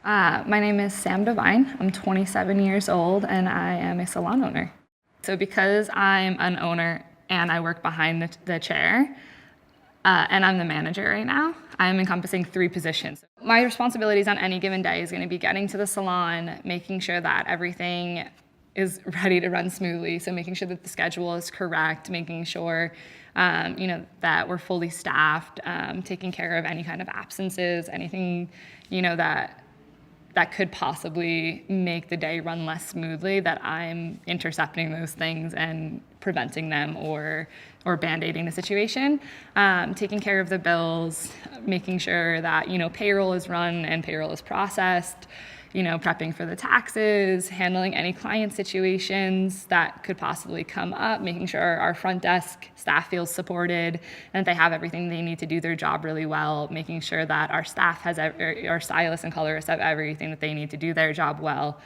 My name is Sam Devine. I'm 27 years old and I am a salon owner. So because I'm an owner and I work behind the chair, and I'm the manager right now, I'm encompassing 3 positions. My responsibilities on any given day is going to be getting to the salon, making sure that everything is ready to run smoothly. So making sure that the schedule is correct, making sure that we're fully staffed, taking care of any kind of absences, anything that could possibly make the day run less smoothly, that I'm intercepting those things and preventing them or band-aiding the situation. Taking care of the bills, making sure that, payroll is run and payroll is processed, prepping for the taxes, handling any client situations that could possibly come up, making sure our front desk staff feels supported and they have everything they need to do their job really well, making sure that our staff our stylists and colorists have everything that they need to do their job well.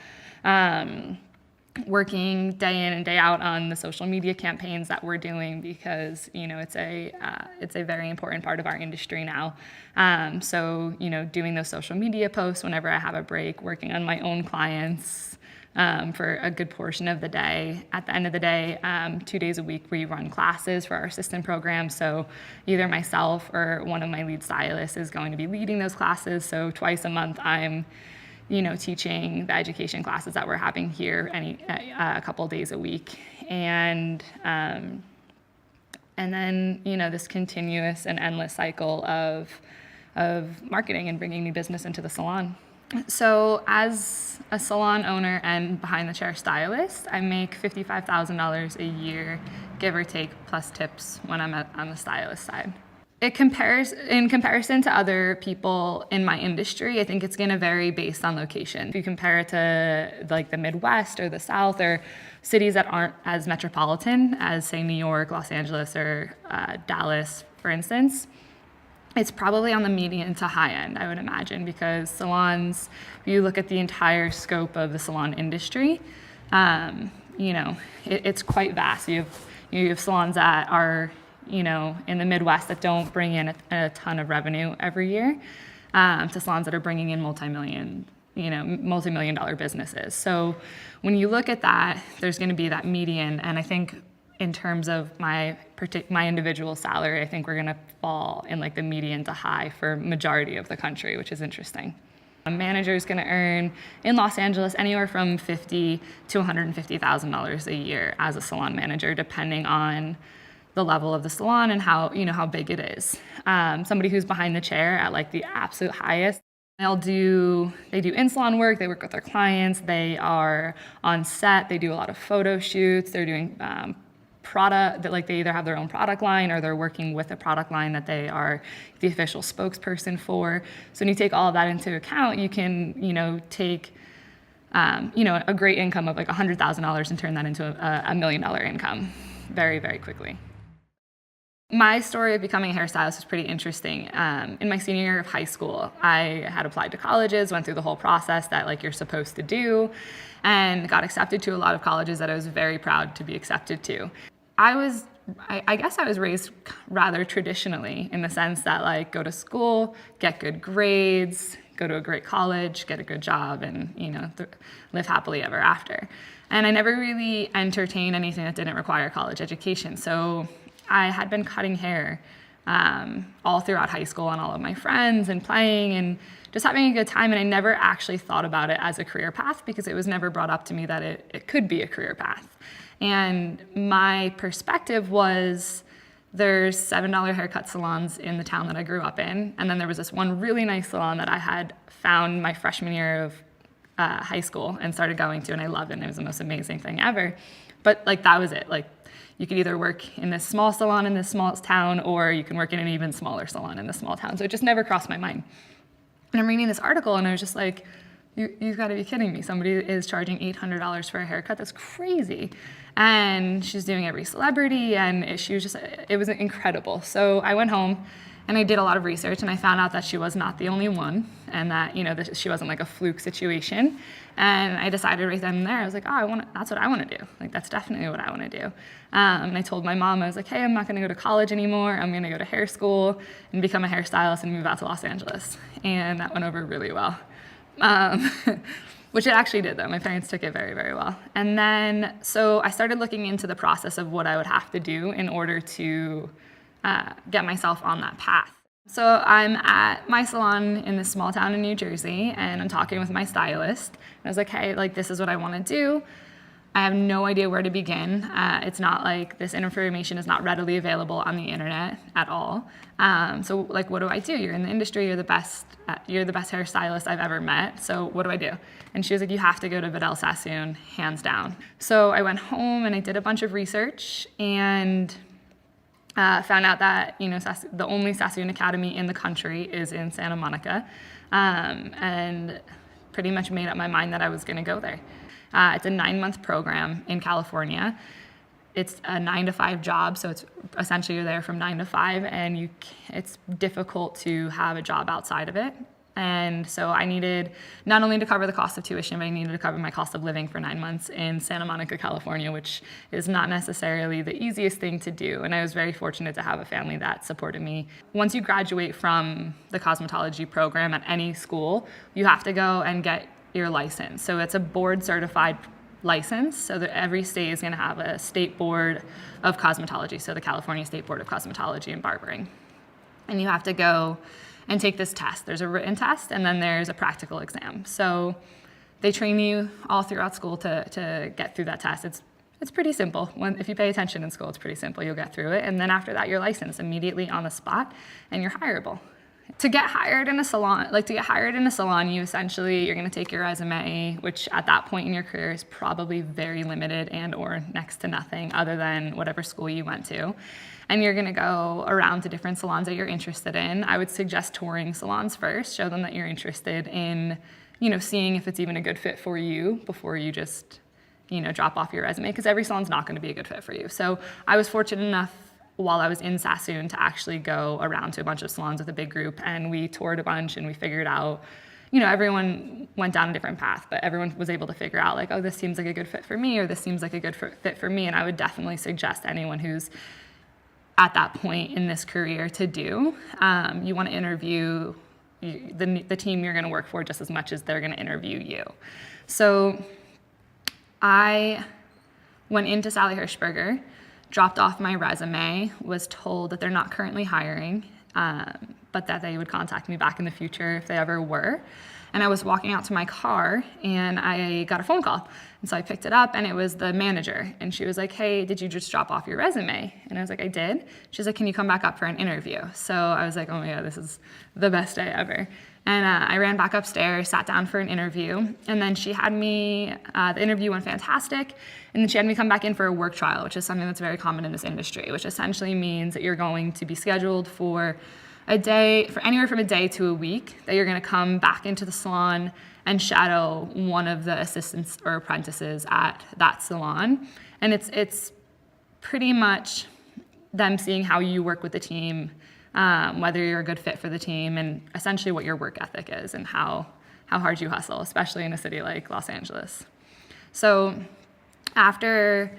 Working day in and day out on the social media campaigns that we're doing because it's a very important part of our industry now. So doing those social media posts whenever I have a break, working on my own clients for a good portion of the day. At the end of the day, 2 days a week we run classes for our assistant program. So either myself or one of my lead stylists is going to be leading those classes. So twice a month I'm teaching the education classes that we're having here a couple days a week. And then, this continuous and endless cycle of marketing and bringing new business into the salon. So as a salon owner and behind the chair stylist, I make $55,000 a year, give or take, plus tips when I'm on the stylist side. In comparison to other people in my industry, I think it's going to vary based on location. If you compare it to like the Midwest or the South or cities that aren't as metropolitan as, say, New York, Los Angeles, or Dallas, for instance, it's probably on the median to high end, I would imagine, because salons, if you look at the entire scope of the salon industry, it's quite vast. You have salons that are in the Midwest that don't bring in a ton of revenue every year, to salons that are bringing in multi-million dollar businesses. So when you look at that, there's going to be that median, and I think in terms of my individual salary, I think we're going to fall in like the median to high for majority of the country, which is interesting. A manager is going to earn in Los Angeles anywhere from $50,000 to $150,000 a year as a salon manager, depending on the level of the salon and how big it is. Somebody who's behind the chair at like the absolute highest, they do in-salon work, they work with their clients, they are on set, they do a lot of photo shoots, they're doing product, like they either have their own product line or they're working with a product line that they are the official spokesperson for. So when you take all of that into account, you can, take a great income of like $100,000 and turn that into a $1 million income very, very quickly. My story of becoming a hairstylist is pretty interesting. In my senior year of high school, I had applied to colleges, went through the whole process that like you're supposed to do, and got accepted to a lot of colleges that I was very proud to be accepted to. I guess I was raised rather traditionally in the sense that like go to school, get good grades, go to a great college, get a good job, and live happily ever after. And I never really entertained anything that didn't require college education. So I had been cutting hair all throughout high school and all of my friends and playing and just having a good time. And I never actually thought about it as a career path because it was never brought up to me that it could be a career path. And my perspective was there's $7 haircut salons in the town that I grew up in. And then there was this one really nice salon that I had found my freshman year of high school and started going to, and I loved it. And it was the most amazing thing ever. But like that was it. Like you could either work in this small salon in this small town, or you can work in an even smaller salon in this small town. So it just never crossed my mind. And I'm reading this article and I was just like, you've got to be kidding me. Somebody is charging $800 for a haircut. That's crazy. And she's doing every celebrity, and it was incredible. So I went home and I did a lot of research, and I found out that she was not the only one, and that she wasn't like a fluke situation. And I decided right then and there, I was like, that's what I want to do. Like, that's definitely what I want to do. And I told my mom, I was like, hey, I'm not going to go to college anymore. I'm going to go to hair school and become a hairstylist and move out to Los Angeles. And that went over really well. Um, which it actually did, though. My parents took it very, very well. And then, so I started looking into the process of what I would have to do in order to get myself on that path. So I'm at my salon in this small town in New Jersey, and I'm talking with my stylist. And I was like, hey, like, this is what I want to do. I have no idea where to begin. It's not like this information is not readily available on the internet at all. So like, what do I do? You're in the industry, you're the best hairstylist I've ever met. So what do I do? And she was like, you have to go to Vidal Sassoon, hands down. So I went home and I did a bunch of research and found out that, you know, the only Sassoon Academy in the country is in Santa Monica, and pretty much made up my mind that I was gonna go there. It's a 9-month program in California. It's a 9-to-5 job, so it's essentially you're there from 9 to 5, and it's difficult to have a job outside of it. And so I needed not only to cover the cost of tuition, but I needed to cover my cost of living for 9 months in Santa Monica, California, which is not necessarily the easiest thing to do. And I was very fortunate to have a family that supported me. Once you graduate from the cosmetology program at any school, you have to go and get your license. So it's a board certified license, so that every state is going to have a state board of cosmetology, so the California State Board of Cosmetology and Barbering. And you have to go and take this test. There's a written test, and then there's a practical exam. So they train you all throughout school to get through that test. It's pretty simple. If you pay attention in school, it's pretty simple. You'll get through it, and then after that, you're licensed immediately on the spot, and you're hireable. To get hired in a salon, you essentially, you're gonna take your resume, which at that point in your career is probably very limited and or next to nothing other than whatever school you went to. And you're gonna go around to different salons that you're interested in. I would suggest touring salons first, show them that you're interested in, you know, seeing if it's even a good fit for you before you just, you know, drop off your resume, because every salon's not gonna be a good fit for you. So I was fortunate enough while I was in Sassoon to actually go around to a bunch of salons with a big group, and we toured a bunch and we figured out, you know, everyone went down a different path, but everyone was able to figure out like, oh, this seems like a good fit for me, or this seems like a good fit for me. And I would definitely suggest anyone who's at that point in this career to do. You want to interview the team you're going to work for just as much as they're going to interview you. So I went into Sally Hirschberger, dropped off my resume, was told that they're not currently hiring, but that they would contact me back in the future if they ever were. And I was walking out to my car and I got a phone call. And so I picked it up and it was the manager. And she was like, hey, did you just drop off your resume? And I was like, I did. She's like, can you come back up for an interview? So I was like, oh my God, this is the best day ever. And I ran back upstairs, sat down for an interview, and then she had me, the interview went fantastic, and then she had me come back in for a work trial, which is something that's very common in this industry, which essentially means that you're going to be scheduled for a day, for anywhere from a day to a week, that you're gonna come back into the salon and shadow one of the assistants or apprentices at that salon. And it's pretty much them seeing how you work with the team, whether you're a good fit for the team, and essentially what your work ethic is and how hard you hustle, especially in a city like Los Angeles. So after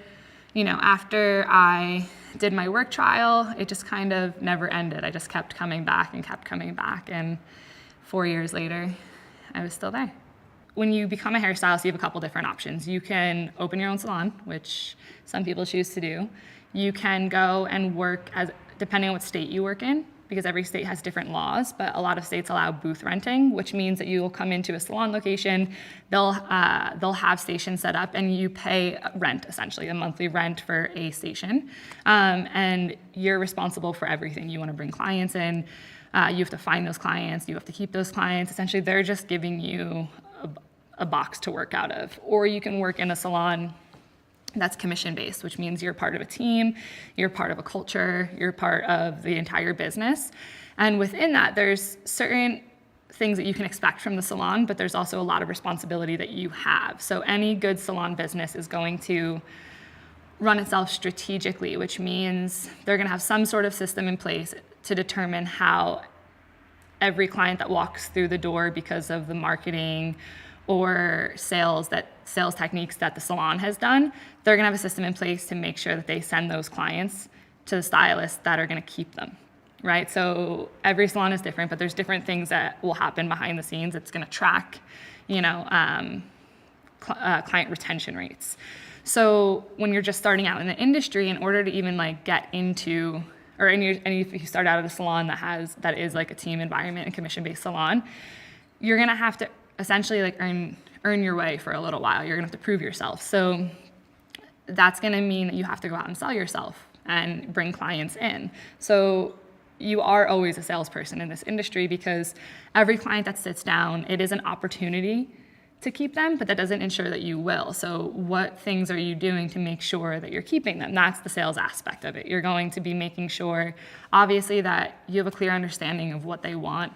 I did my work trial, it just kind of never ended. I just kept coming back, and 4 years later, I was still there. When you become a hairstylist, you have a couple different options. You can open your own salon, which some people choose to do. You can go and work depending on what state you work in, because every state has different laws, but a lot of states allow booth renting, which means that you will come into a salon location, they'll have stations set up, and you pay rent, essentially, a monthly rent for a station, and you're responsible for everything. You want to bring clients in, you have to find those clients, you have to keep those clients. Essentially, they're just giving you a box to work out of. Or you can work in a salon that's commission-based, which means you're part of a team, you're part of a culture, you're part of the entire business. And within that, there's certain things that you can expect from the salon, but there's also a lot of responsibility that you have. So any good salon business is going to run itself strategically, which means they're gonna have some sort of system in place to determine how every client that walks through the door, because of the marketing or sales techniques that the salon has done, they're gonna have a system in place to make sure that they send those clients to the stylists that are gonna keep them. right? So every salon is different, but there's different things that will happen behind the scenes. It's going to track, client retention rates. So when you're just starting out in the industry, in order to even like get into, and if you start out at a salon that is like a team environment and commission-based salon, you're gonna have to essentially like earn your way for a little while. You're gonna have to prove yourself. So that's gonna mean that you have to go out and sell yourself and bring clients in. So you are always a salesperson in this industry, because every client that sits down, it is an opportunity to keep them, but that doesn't ensure that you will. So what things are you doing to make sure that you're keeping them? That's the sales aspect of it. You're going to be making sure, obviously, that you have a clear understanding of what they want.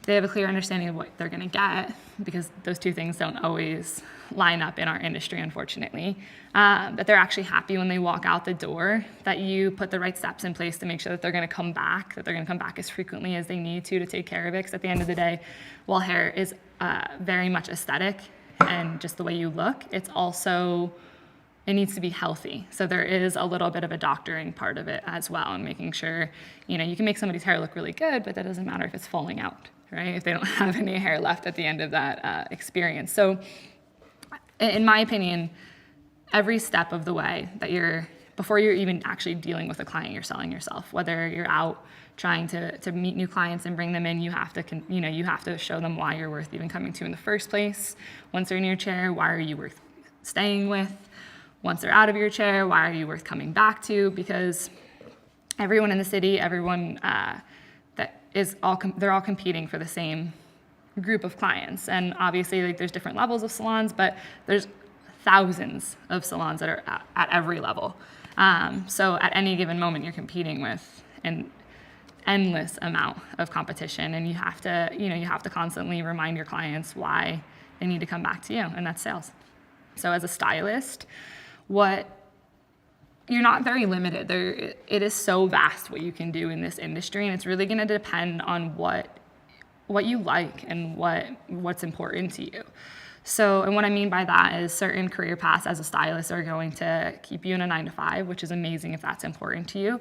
They have a clear understanding of what they're going to get, because those two things don't always line up in our industry, unfortunately. That they're actually happy when they walk out the door, that you put the right steps in place to make sure that they're going to come back, as frequently as they need to take care of it. Because at the end of the day, while hair is very much aesthetic and just the way you look, it needs to be healthy. So there is a little bit of a doctoring part of it as well, and making sure, you can make somebody's hair look really good, but that doesn't matter if it's falling out, right? If they don't have any hair left at the end of that experience. So in my opinion, every step of the way before you're even actually dealing with a client, you're selling yourself. Whether you're out trying to meet new clients and bring them in, you have to show them why you're worth even coming to in the first place. Once they're in your chair, why are you worth staying with? Once they're out of your chair, why are you worth coming back to? Because everyone in the city, everyone they're all competing for the same group of clients. And obviously, like, there's different levels of salons, but there's thousands of salons that are at every level. So at any given moment, you're competing with an endless amount of competition, and you have to constantly remind your clients why they need to come back to you, and that's sales. So as a stylist, you're not very limited. It is so vast what you can do in this industry, and it's really going to depend on what you like and what's important to you. So, and what I mean by that is certain career paths as a stylist are going to keep you in a 9-to-5, which is amazing if that's important to you.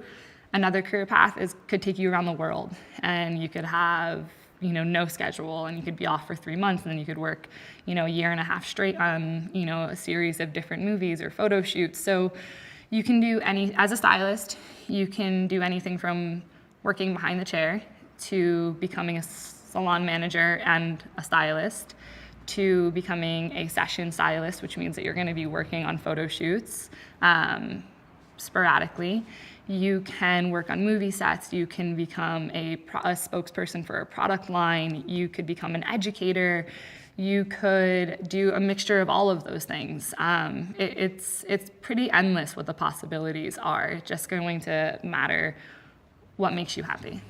Another career path could take you around the world, and you could have no schedule, and you could be off for 3 months, and then you could work a year and a half straight on a series of different movies or photo shoots. So you can do as a stylist, you can do anything from working behind the chair to becoming a salon manager and a stylist, to becoming a session stylist, which means that you're going to be working on photo shoots sporadically. You can work on movie sets. You can become a spokesperson for a product line. You could become an educator. You could do a mixture of all of those things. It's pretty endless what the possibilities are. It's just going to matter what makes you happy.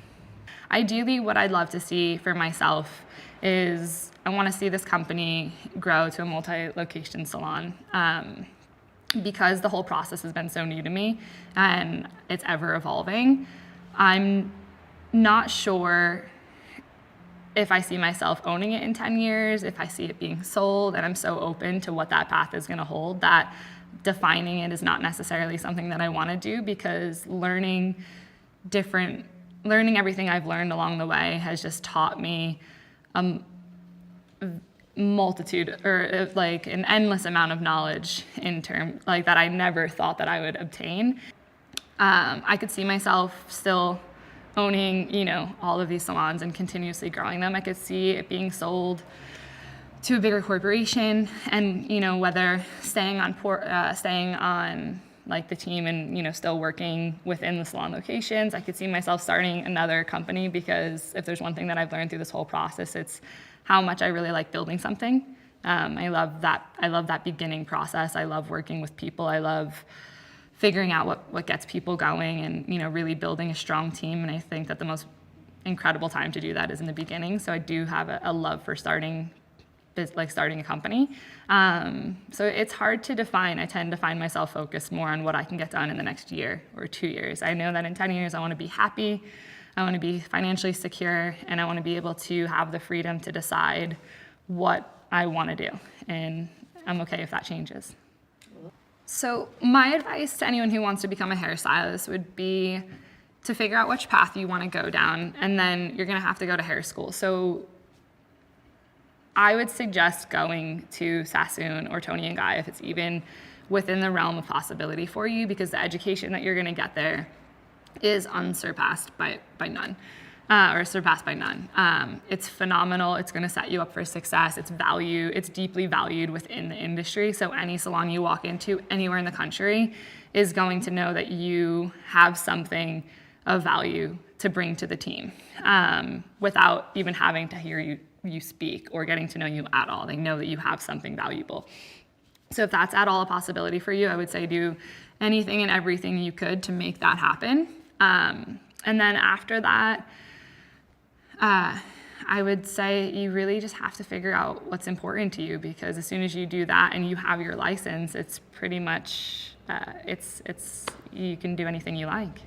Ideally, what I'd love to see for myself is I want to see this company grow to a multi-location salon. Because the whole process has been so new to me and it's ever evolving, I'm not sure if I see myself owning it in 10 years, if I see it being sold, and I'm so open to what that path is going to hold that defining it is not necessarily something that I want to do, because learning everything I've learned along the way has just taught me multitude, or like an endless amount of knowledge that I never thought that I would obtain. I could see myself still owning, all of these salons and continuously growing them. I could see it being sold to a bigger corporation, and whether staying on like the team and still working within the salon locations. I could see myself starting another company, because if there's one thing that I've learned through this whole process, it's how much I really like building something. I love that beginning process. I love working with people. I love figuring out what gets people going, and really building a strong team. And I think that the most incredible time to do that is in the beginning. So I do have a love for starting a company. So it's hard to define. I tend to find myself focused more on what I can get done in the next year or 2 years. I know that in 10 years I want to be happy, I want to be financially secure, and I want to be able to have the freedom to decide what I want to do. And I'm okay if that changes. So my advice to anyone who wants to become a hairstylist would be to figure out which path you want to go down, and then you're going to have to go to hair school. So I would suggest going to Sassoon or Tony & Guy if it's even within the realm of possibility for you, because the education that you're going to get there is unsurpassed by none, or surpassed by none. It's phenomenal. It's going to set you up for success. It's deeply valued within the industry. So any salon you walk into anywhere in the country is going to know that you have something of value to bring to the team, without even having to hear you speak or getting to know you at all. They know that you have something valuable. So if that's at all a possibility for you, I would say do anything and everything you could to make that happen. And then after that, I would say you really just have to figure out what's important to you, because as soon as you do that and you have your license, it's pretty much, you can do anything you like.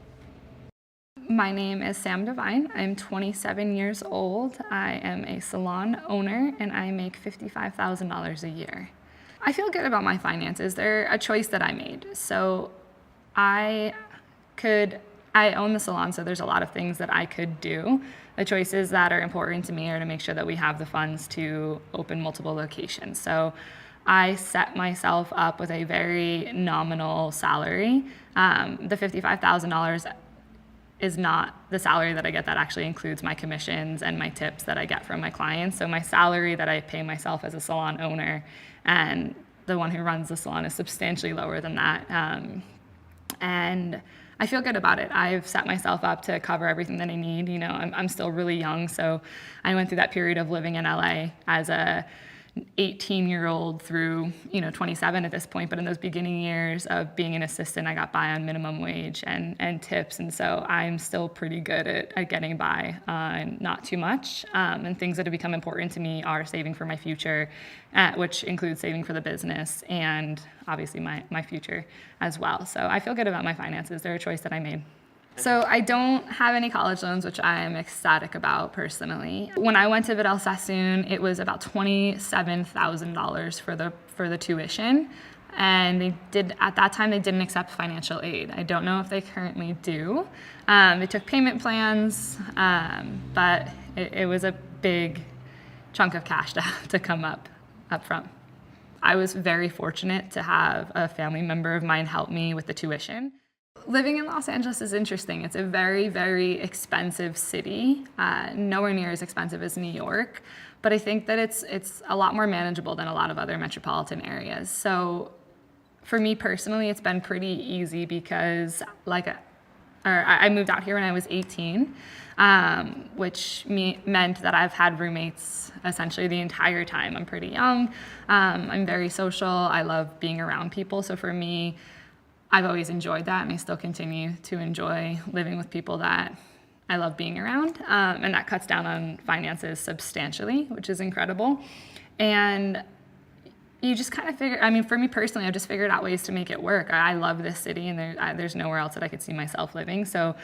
My name is Sam Devine. I'm 27 years old. I am a salon owner and I make $55,000 a year. I feel good about my finances. They're a choice that I made. So I own the salon, so there's a lot of things that I could do. The choices that are important to me are to make sure that we have the funds to open multiple locations. So I set myself up with a very nominal salary. The $55,000 is not the salary that I get. That actually includes my commissions and my tips that I get from my clients. So my salary that I pay myself as a salon owner and the one who runs the salon is substantially lower than that. And I feel good about it. I've set myself up to cover everything that I need. You know, I'm still really young, so I went through that period of living in LA as a 18-year-old through 27 at this point. But in those beginning years of being an assistant, I got by on minimum wage and tips, and so I'm still pretty good at getting by on not too much. And things that have become important to me are saving for my future, which includes saving for the business and obviously my future as well. So I feel good about my finances. They're a choice that I made. So I don't have any college loans, which I am ecstatic about personally. When I went to Vidal Sassoon, it was about $27,000 for the tuition, and at that time they didn't accept financial aid. I don't know if they currently do. They took payment plans, but it was a big chunk of cash to come up front. I was very fortunate to have a family member of mine help me with the tuition. Living in Los Angeles is interesting. It's a very, very expensive city, nowhere near as expensive as New York, but I think that it's a lot more manageable than a lot of other metropolitan areas. So for me personally, it's been pretty easy because I moved out here when I was 18, which meant that I've had roommates essentially the entire time. I'm pretty young. I'm very social. I love being around people. So for me, I've always enjoyed that, and I still continue to enjoy living with people that I love being around. And that cuts down on finances substantially, which is incredible. And you just kind of for me personally, I've just figured out ways to make it work. I love this city, and there's nowhere else that I could see myself living. So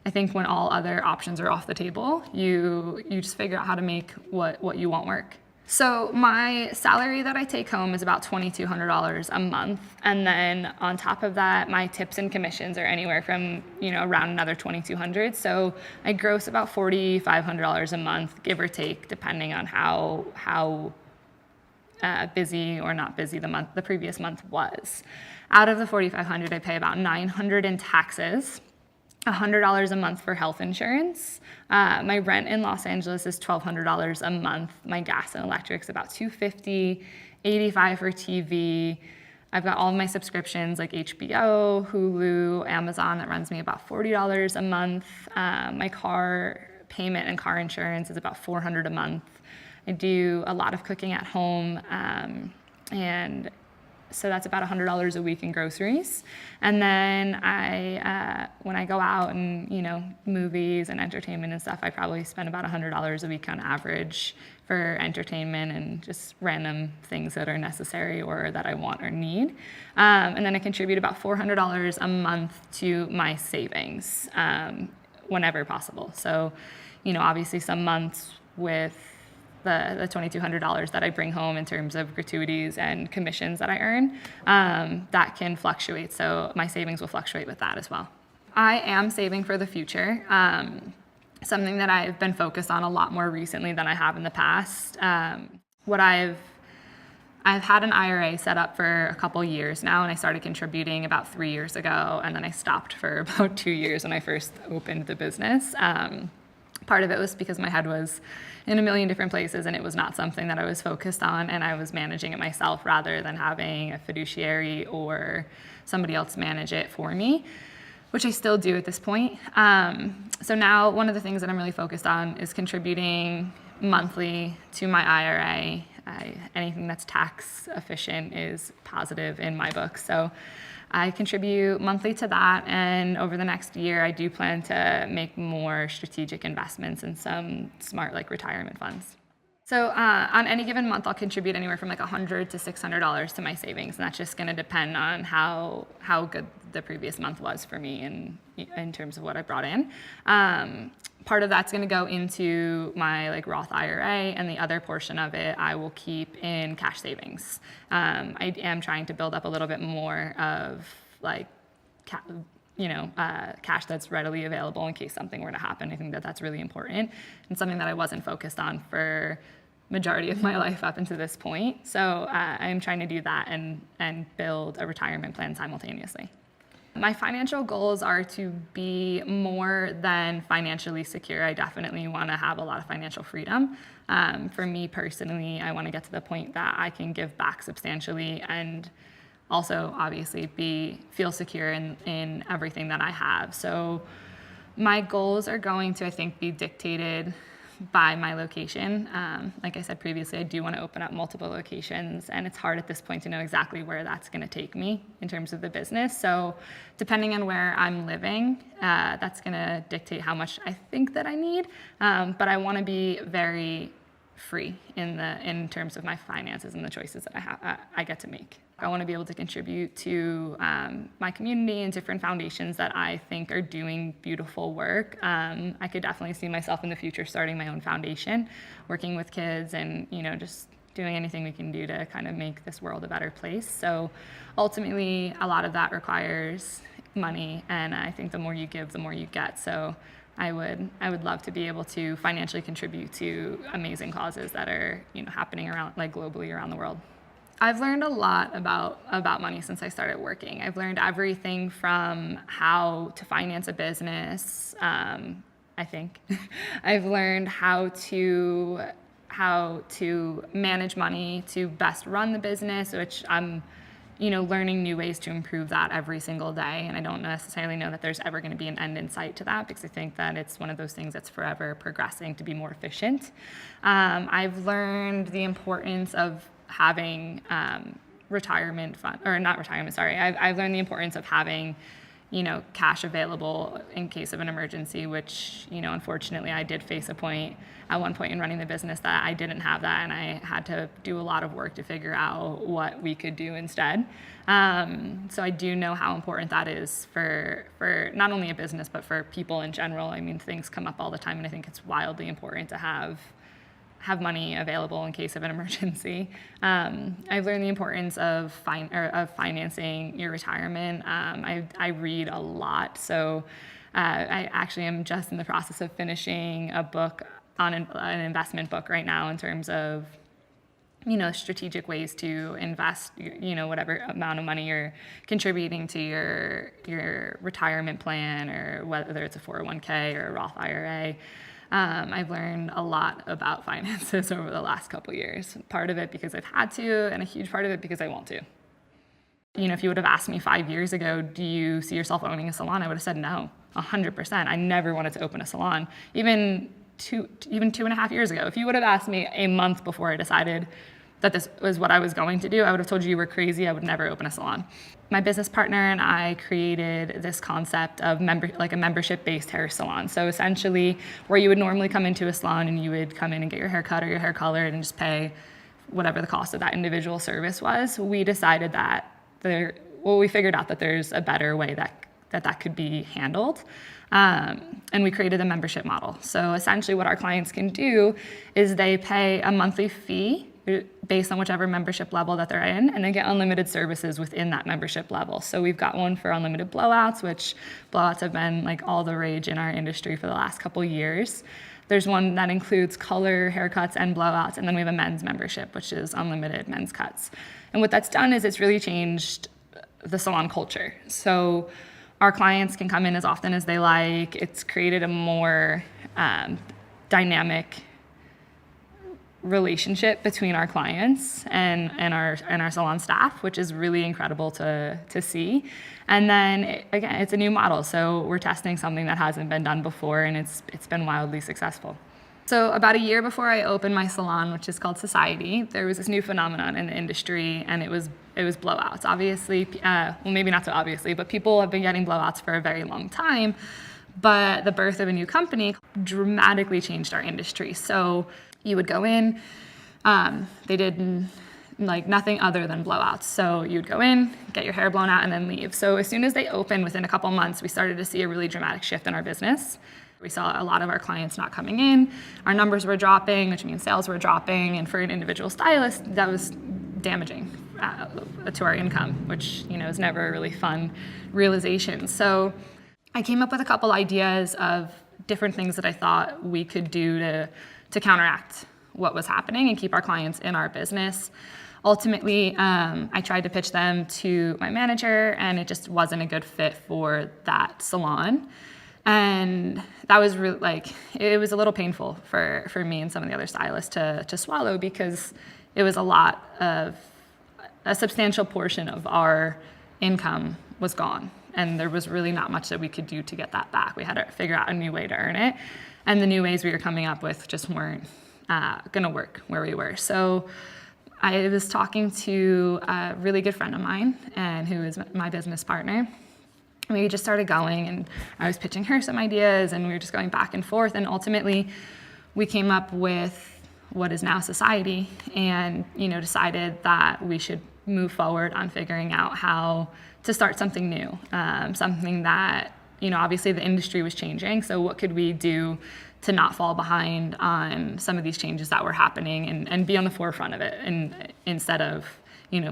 I think when all other options are off the table, you just figure out how to make what you want work. So my salary that I take home is about $2,200 a month. And then on top of that, my tips and commissions are anywhere from, around another $2,200. So I gross about $4,500 a month, give or take, depending on how busy or not busy the previous month was. Out of the $4,500, I pay about $900 in taxes, $100 a month for health insurance. My rent in Los Angeles is $1,200 a month. My gas and electric is about $250, $85 for TV. I've got all of my subscriptions like HBO, Hulu, Amazon that runs me about $40 a month. My car payment and car insurance is about $400 a month. I do a lot of cooking at home, and so that's about $100 a week in groceries. And then when I go out and, movies and entertainment and stuff, I probably spend about $100 a week on average for entertainment and just random things that are necessary or that I want or need. And then I contribute about $400 a month to my savings whenever possible. So, obviously some months with the $2,200 that I bring home in terms of gratuities and commissions that I earn, that can fluctuate. So my savings will fluctuate with that as well. I am saving for the future. Something that I've been focused on a lot more recently than I have in the past. I've had an IRA set up for a couple years now, and I started contributing about 3 years ago, and then I stopped for about 2 years when I first opened the business. Part of it was because my head was in a million different places, and it was not something that I was focused on, and I was managing it myself rather than having a fiduciary or somebody else manage it for me, which I still do at this point. So now one of the things that I'm really focused on is contributing monthly to my IRA. Anything that's tax efficient is positive in my book. So I contribute monthly to that, and over the next year, I do plan to make more strategic investments in some smart retirement funds. So on any given month, I'll contribute anywhere from $100 to $600 to my savings, and that's just going to depend on how good the previous month was for me in terms of what I brought in. Part of that's going to go into my Roth IRA, and the other portion of it I will keep in cash savings. I am trying to build up a little bit more of cash that's readily available in case something were to happen. I think that that's really important and something that I wasn't focused on for majority of my life up until this point. So I'm trying to do that and build a retirement plan simultaneously. My financial goals are to be more than financially secure. I definitely want to have a lot of financial freedom. For me personally, I want to get to the point that I can give back substantially and also obviously feel secure in everything that I have. So my goals are going to, I think, be dictated by my location. Like I said previously, I do want to open up multiple locations, and it's hard at this point to know exactly where that's going to take me in terms of the business. So depending on where I'm living, that's going to dictate how much I think that I need. But I want to be very free in terms of my finances and the choices that I get to make. I want to be able to contribute to my community and different foundations that I think are doing beautiful work. I could definitely see myself in the future starting my own foundation, working with kids, and just doing anything we can do to kind of make this world a better place. So ultimately, a lot of that requires money, and I think the more you give, the more you get. So I would love to be able to financially contribute to amazing causes that are happening around globally around the world. I've learned a lot about money since I started working. I've learned everything from how to finance a business. I think I've learned how to manage money to best run the business, which I'm learning new ways to improve that every single day. And I don't necessarily know that there's ever going to be an end in sight to that, because I think that it's one of those things that's forever progressing to be more efficient. I've learned the importance of having retirement fund, or not retirement, sorry. I've learned the importance of having, cash available in case of an emergency, which, unfortunately I did face at one point in running the business that I didn't have that, and I had to do a lot of work to figure out what we could do instead. So I do know how important that is for not only a business, but for people in general. I mean, things come up all the time, and I think it's wildly important to have money available in case of an emergency. I've learned the importance of financing your retirement. I read a lot, so I actually am just in the process of finishing a book on an investment book right now in terms of strategic ways to invest whatever amount of money you're contributing to your retirement plan, or whether it's a 401k or a Roth IRA. I've learned a lot about finances over the last couple years. Part of it because I've had to, and a huge part of it because I want to. If you would have asked me 5 years ago, do you see yourself owning a salon? I would have said no, 100%. I never wanted to open a salon. Even 2.5 years ago, if you would have asked me a month before I decided that this was what I was going to do, I would have told you were crazy. I would never open a salon. My business partner and I created this concept of a membership-based hair salon. So essentially, where you would normally come into a salon and you would come in and get your hair cut or your hair colored and just pay whatever the cost of that individual service was, we decided that we figured out that there's a better way that could be handled. And we created a membership model. So essentially what our clients can do is they pay a monthly fee based on whichever membership level that they're in, and they get unlimited services within that membership level. So we've got one for unlimited blowouts, which blowouts have been like all the rage in our industry for the last couple years. There's one that includes color, haircuts, and blowouts, and then we have a men's membership, which is unlimited men's cuts. And what that's done is it's really changed the salon culture. So our clients can come in as often as they like. It's created a more dynamic relationship between our clients and our salon staff, which is really incredible to see. And then again, it's a new model, so we're testing something that hasn't been done before, and it's been wildly successful. So about a year before I opened my salon, which is called Society, there was this new phenomenon in the industry, and it was blowouts. Obviously, well, maybe not so obviously, but people have been getting blowouts for a very long time. But the birth of a new company dramatically changed our industry. So you would go in, they did like nothing other than blowouts. So you'd go in, get your hair blown out, and then leave. So as soon as they opened, within a couple months, we started to see a really dramatic shift in our business. We saw a lot of our clients not coming in. Our numbers were dropping, which means sales were dropping. And for an individual stylist, that was damaging to our income, which is never a really fun realization. So I came up with a couple ideas of different things that I thought we could do to counteract what was happening and keep our clients in our business. Ultimately, I tried to pitch them to my manager, and it just wasn't a good fit for that salon. And that was really it was a little painful for me and some of the other stylists to swallow, because it was a substantial portion of our income was gone. And there was really not much that we could do to get that back. We had to figure out a new way to earn it. And the new ways we were coming up with just weren't going to work where we were. So I was talking to a really good friend of mine, and who is my business partner. And we just started going, and I was pitching her some ideas, and we were just going back and forth. And ultimately, we came up with what is now Society, and decided that we should move forward on figuring out how to start something new, something that, obviously the industry was changing. So what could we do to not fall behind on some of these changes that were happening, and be on the forefront of it, and instead of,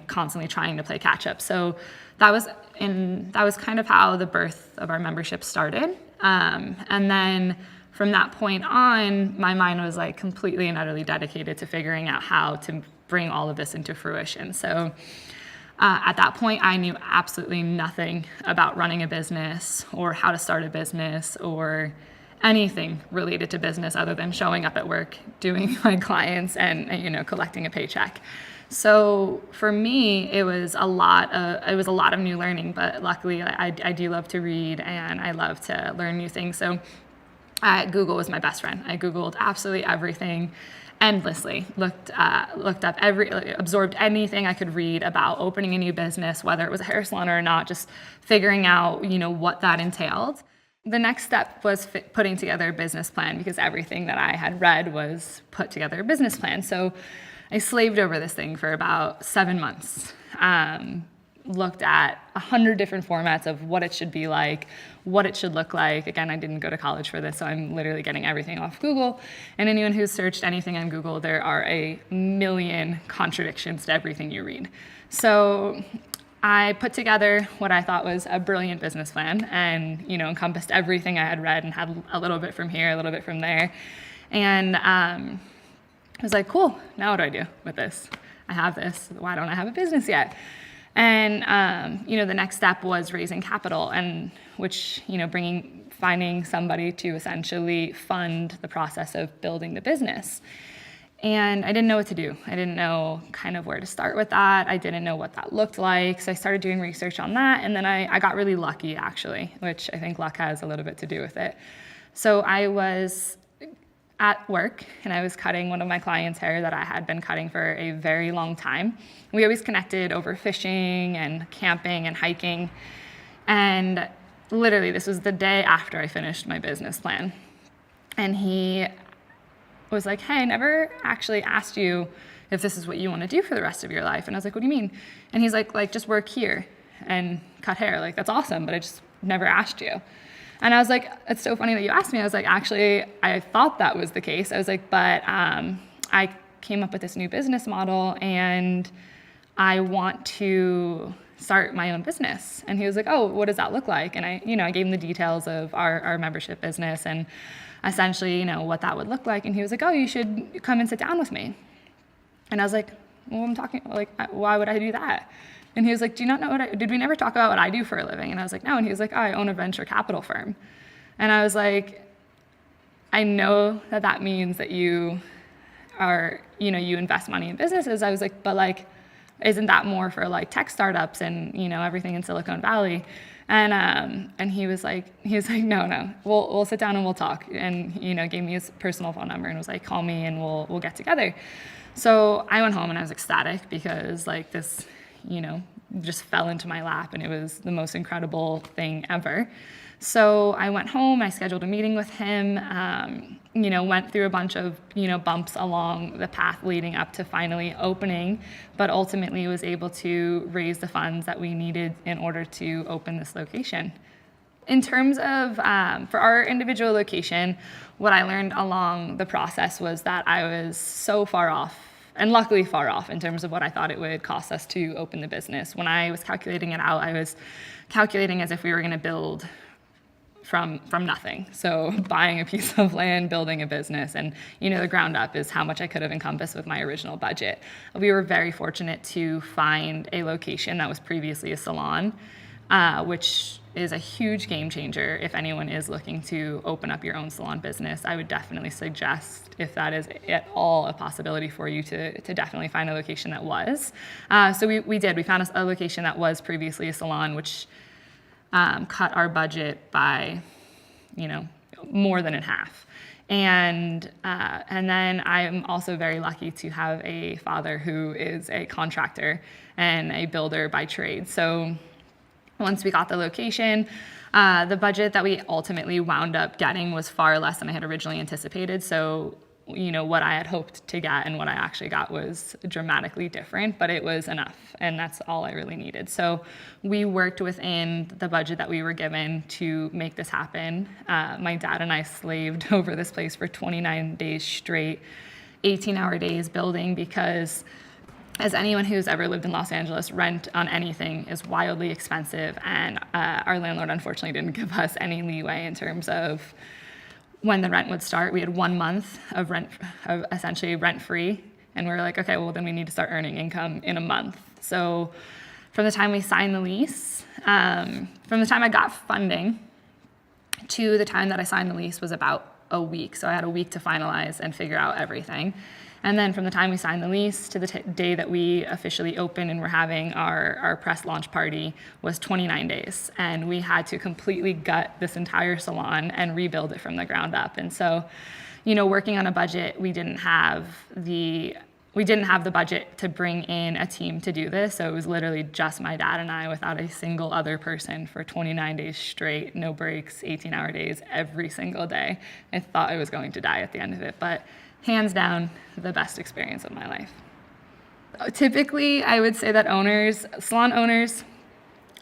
constantly trying to play catch up. So that was kind of how the birth of our membership started. And then from that point on, my mind was completely and utterly dedicated to figuring out how to bring all of this into fruition. So at that point, I knew absolutely nothing about running a business or how to start a business or anything related to business other than showing up at work, doing my clients, and collecting a paycheck. So for me, it was a lot of new learning. But luckily, I do love to read, and I love to learn new things. So Google was my best friend. I Googled absolutely everything endlessly, looked up absorbed anything I could read about opening a new business, whether it was a hair salon or not, just figuring out, what that entailed. The next step was putting together a business plan, because everything that I had read was put together a business plan. So I slaved over this thing for about 7 months. Looked at 100 different formats of what it should be like, what it should look like. Again, I didn't go to college for this, so I'm literally getting everything off Google. And anyone who's searched anything on Google, there are a million contradictions to everything you read. So I put together what I thought was a brilliant business plan, and encompassed everything I had read, and had a little bit from here, a little bit from there. And I was like, cool, now what do I do with this? I have this, why don't I have a business yet? And the next step was raising capital, and finding somebody to essentially fund the process of building the business. And I didn't know what to do. I didn't know kind of where to start with that. I didn't know what that looked like. So I started doing research on that, and then I got really lucky, actually, which I think luck has a little bit to do with it. So I was at work, and I was cutting one of my clients' hair that I had been cutting for a very long time. We always connected over fishing and camping and hiking. And literally, this was the day after I finished my business plan. And he was like, hey, I never actually asked you if this is what you want to do for the rest of your life. And I was like, what do you mean? And he's like, just work here and cut hair. That's awesome, but I just never asked you. And I was like, it's so funny that you asked me. I was like, actually, I thought that was the case. I was like, but I came up with this new business model and I want to start my own business. And he was like, oh, what does that look like? And I gave him the details of our membership business and essentially, what that would look like. And he was like, oh, you should come and sit down with me. And I was like, well, why would I do that? And he was like, do you not know did we never talk about what I do for a living? And I was like, no. And he was like, oh, I own a venture capital firm. And I was like, I know that means that you are, you invest money in businesses. I was like, but isn't that more for tech startups and, everything in Silicon Valley? And he was like, no, we'll sit down and we'll talk. And, gave me his personal phone number and was like, call me and we'll get together. So I went home and I was ecstatic because this, just fell into my lap and it was the most incredible thing ever. So I went home, I scheduled a meeting with him, went through a bunch of, bumps along the path leading up to finally opening, but ultimately was able to raise the funds that we needed in order to open this location. In terms of, for our individual location, what I learned along the process was that I was so far off, and luckily far off in terms of what I thought it would cost us to open the business. When I was calculating it out, I was calculating as if we were going to build from nothing. So buying a piece of land, building a business, and the ground up is how much I could have encompassed with my original budget. We were very fortunate to find a location that was previously a salon, which is a huge game changer if anyone is looking to open up your own salon business. I would definitely suggest, if that is at all a possibility for you, to definitely find a location that was. So we found a location that was previously a salon, which cut our budget by, more than in half. And then I'm also very lucky to have a father who is a contractor and a builder by trade. So once we got the location, the budget that we ultimately wound up getting was far less than I had originally anticipated. So what I had hoped to get and what I actually got was dramatically different, but it was enough, and that's all I really needed. So we worked within the budget that we were given to make this happen. My dad and I slaved over this place for 29 days straight, 18-hour days building, because as anyone who's ever lived in Los Angeles, rent on anything is wildly expensive, and our landlord unfortunately didn't give us any leeway in terms of when the rent would start. We had 1 month of essentially rent-free, and we were like, okay, well then we need to start earning income in a month. So from the time we signed the lease, from the time I got funding to the time that I signed the lease was about a week. So I had a week to finalize and figure out everything. And then from the time we signed the lease to the day that we officially opened and were having our press launch party was 29 days. And we had to completely gut this entire salon and rebuild it from the ground up. And so, working on a budget, we didn't have the budget to bring in a team to do this. So it was literally just my dad and I without a single other person for 29 days straight, no breaks, 18-hour days every single day. I thought I was going to die at the end of it, but hands down, the best experience of my life. Typically, I would say that salon owners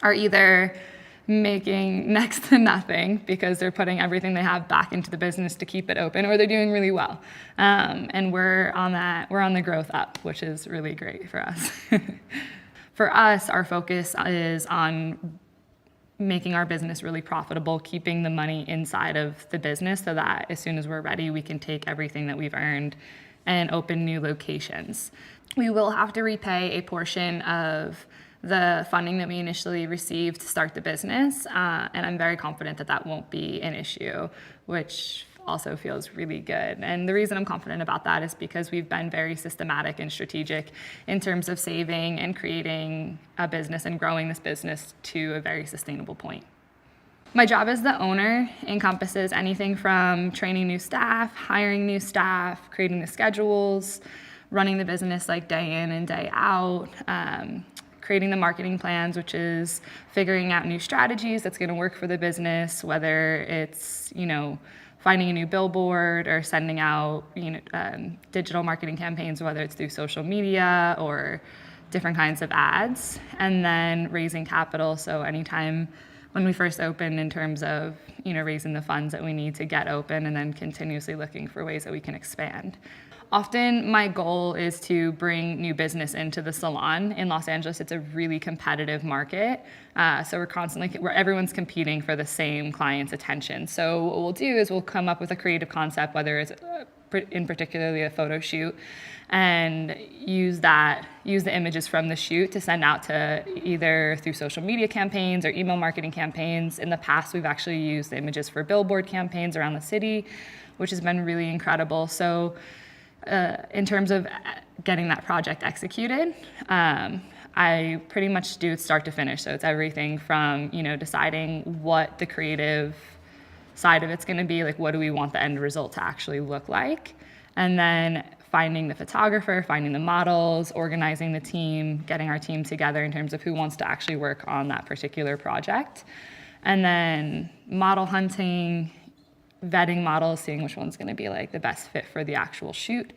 are either making next to nothing because they're putting everything they have back into the business to keep it open, or they're doing really well. And we're on the growth up, which is really great for us. For us, our focus is on making our business really profitable, keeping the money inside of the business so that as soon as we're ready, we can take everything that we've earned and open new locations. We will have to repay a portion of the funding that we initially received to start the business, and I'm very confident that won't be an issue, which also feels really good. And the reason I'm confident about that is because we've been very systematic and strategic in terms of saving and creating a business and growing this business to a very sustainable point. My job as the owner encompasses anything from training new staff, hiring new staff, creating the schedules, running the business day in and day out, creating the marketing plans, which is figuring out new strategies that's going to work for the business, whether it's, finding a new billboard or sending out, digital marketing campaigns, whether it's through social media or different kinds of ads, and then raising capital. So anytime when we first open, in terms of, raising the funds that we need to get open, and then continuously looking for ways that we can expand. often my goal is to bring new business into the salon. In Los Angeles, it's a really competitive market. So everyone's competing for the same client's attention. So what we'll do is we'll come up with a creative concept, whether it's in particularly a photo shoot, and use the images from the shoot to send out to either through social media campaigns or email marketing campaigns. In the past, we've actually used the images for billboard campaigns around the city, which has been really incredible. So in terms of getting that project executed, I pretty much do it start to finish. So it's everything from, deciding what the creative side of it's going to be, like what do we want the end result to actually look like, and then finding the photographer, finding the models, organizing the team, getting our team together in terms of who wants to actually work on that particular project, and then model hunting, vetting models, seeing which one's going to be like the best fit for the actual shoot.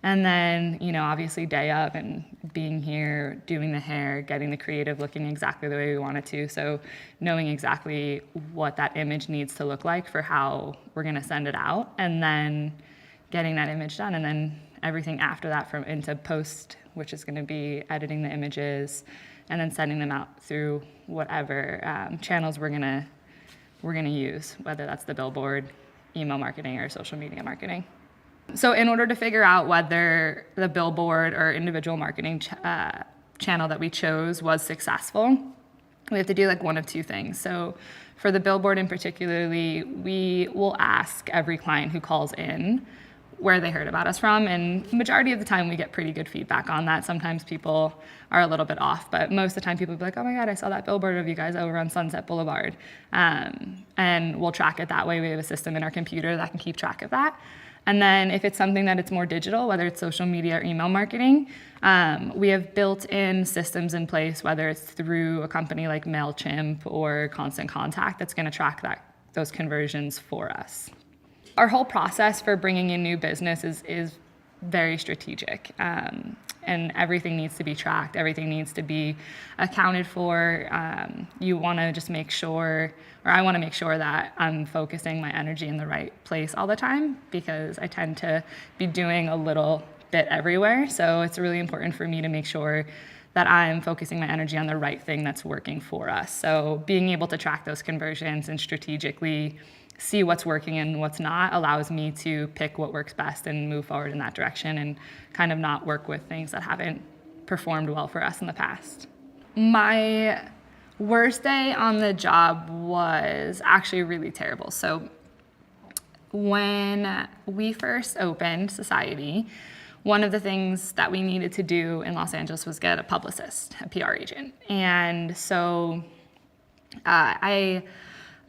And then, obviously day of and being here, doing the hair, getting the creative looking exactly the way we want it to. So knowing exactly what that image needs to look like for how we're going to send it out, and then getting that image done. And then everything after that into post, which is going to be editing the images and then sending them out through whatever channels we're going to use, whether that's the billboard, email marketing, or social media marketing. So in order to figure out whether the billboard or individual marketing channel that we chose was successful, we have to do like one of two things. So for the billboard in particularly, we will ask every client who calls in where they heard about us from, and majority of the time we get pretty good feedback on that. Sometimes people are a little bit off, but most of the time people will be like, oh my God, I saw that billboard of you guys over on Sunset Boulevard. And we'll track it that way. We have a system in our computer that can keep track of that. And then if it's something that it's more digital, whether it's social media or email marketing, we have built-in systems in place, whether it's through a company like MailChimp or Constant Contact, that's going to track those conversions for us. Our whole process for bringing in new business is very strategic, and everything needs to be tracked. Everything needs to be accounted for. You want to just make sure, or I want to make sure that I'm focusing my energy in the right place all the time, because I tend to be doing a little bit everywhere. So it's really important for me to make sure that I'm focusing my energy on the right thing that's working for us. So being able to track those conversions and strategically see what's working and what's not allows me to pick what works best and move forward in that direction, and kind of not work with things that haven't performed well for us in the past. My worst day on the job was actually really terrible. So when we first opened Society, one of the things that we needed to do in Los Angeles was get a publicist, a PR agent. And so I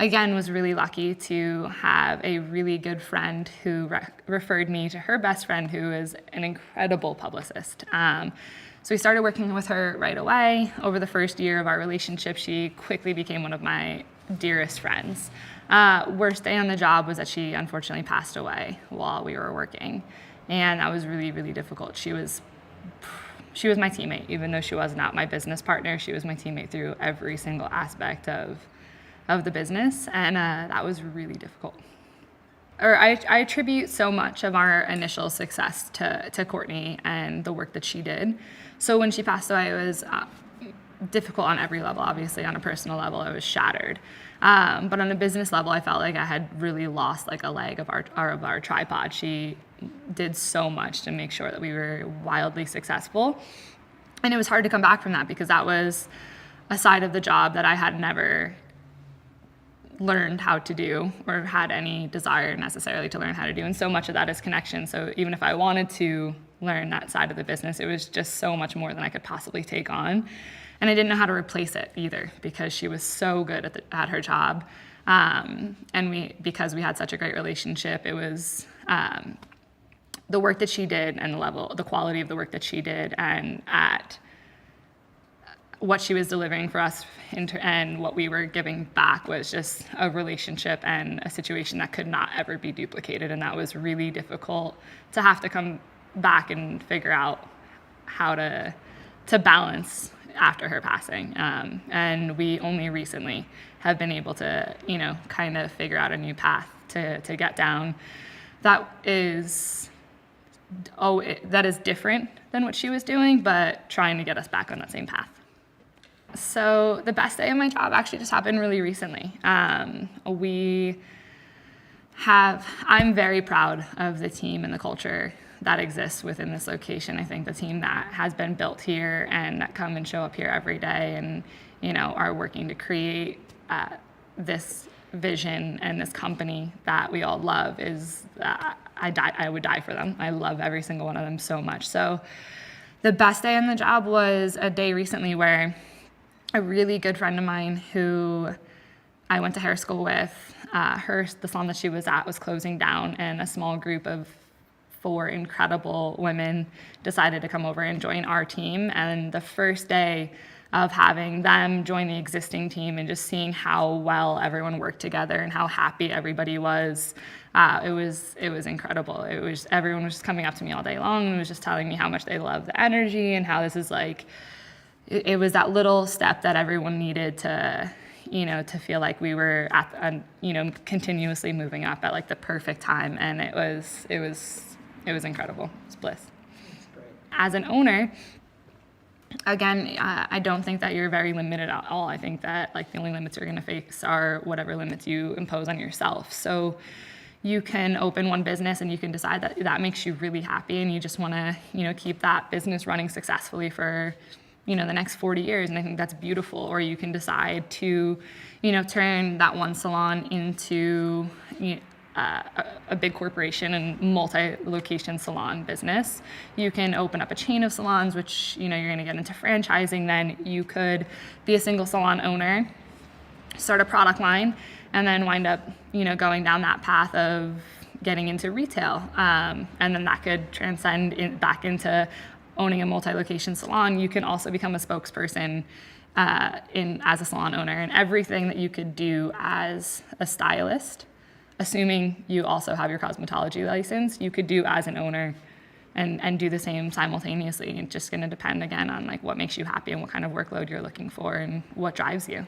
again was really lucky to have a really good friend who referred me to her best friend, who is an incredible publicist. So we started working with her right away. Over the first year of our relationship, she quickly became one of my dearest friends. Worst day on the job was that she unfortunately passed away while we were working. And that was really, really difficult. She was my teammate, even though she was not my business partner. She was my teammate through every single aspect of the business, and that was really difficult. I attribute so much of our initial success to Courtney and the work that she did. So when she passed away, it was difficult on every level. Obviously, on a personal level, I was shattered. But on a business level, I felt like I had really lost like a leg of our tripod. She did so much to make sure that we were wildly successful. And it was hard to come back from that, because that was a side of the job that I had never learned how to do or had any desire necessarily to learn how to do. And so much of that is connection. So even if I wanted to learn that side of the business, it was just so much more than I could possibly take on. And I didn't know how to replace it either, because she was so good at her job. And because we had such a great relationship, it was the work that she did and the quality of the work that she did, and at what she was delivering for us and what we were giving back was just a relationship and a situation that could not ever be duplicated. And that was really difficult to have to come back and figure out how to balance after her passing. And we only recently have been able to, kind of figure out a new path to get down that is that is different than what she was doing, but trying to get us back on that same path. So the best day of my job actually just happened really recently. I'm very proud of the team and the culture that exists within this location. I think the team that has been built here and that come and show up here every day and, are working to create this vision and this company that we all love is, I would die for them. I love every single one of them so much. So the best day on the job was a day recently where a really good friend of mine who I went to hair school with, the salon that she was at was closing down, and a small group of 4 incredible women decided to come over and join our team. And the first day of having them join the existing team and just seeing how well everyone worked together and how happy everybody was, it was incredible. Everyone was just coming up to me all day long and was just telling me how much they love the energy and how this is like, it was that little step that everyone needed to feel like we were continuously moving up at like the perfect time. And it was incredible. It's bliss. As an owner, again, I don't think that you're very limited at all. I think that like the only limits you're going to face are whatever limits you impose on yourself. So you can open one business and you can decide that that makes you really happy and you just want to, keep that business running successfully for, the next 40 years. And I think that's beautiful. Or you can decide to, turn that one salon into a big corporation and multi-location salon business. You can open up a chain of salons, which, you're going to get into franchising. Then you could be a single salon owner, start a product line, and then wind up, going down that path of getting into retail. And then that could transcend back into owning a multi-location salon. You can also become a spokesperson as a salon owner, and everything that you could do as a stylist, assuming you also have your cosmetology license, you could do as an owner and do the same simultaneously. It's just going to depend again on like what makes you happy and what kind of workload you're looking for and what drives you.